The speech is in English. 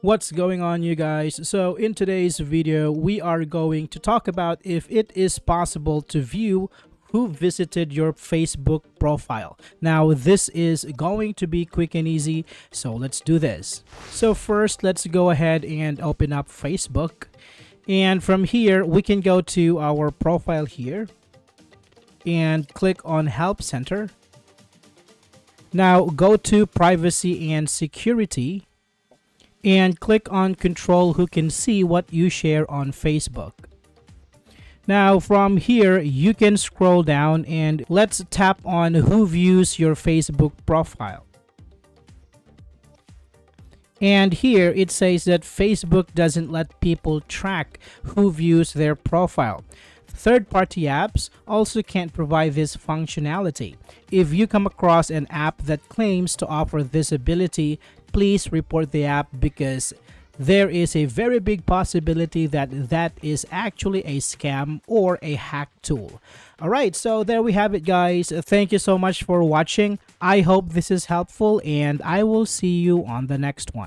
What's going on, you guys? So in today's video we are going to talk about if it is possible to view who visited your Facebook profile. Now this is going to be quick and easy, so let's do this. So first, let's go ahead and open up Facebook, and from here we can go to our profile here and click on Help Center. Now go to Privacy and Security and click on Control who can see what you share on Facebook. Now from here you can scroll down and let's tap on who views your Facebook profile. And here it says that Facebook doesn't let people track who views their profile. Third-party apps also can't provide this functionality. If you come across an app that claims to offer this ability, please report the app because there is a very big possibility that that is actually a scam or a hack tool. Alright, so there we have it, guys. Thank you so much for watching. I hope this is helpful and I will see you on the next one.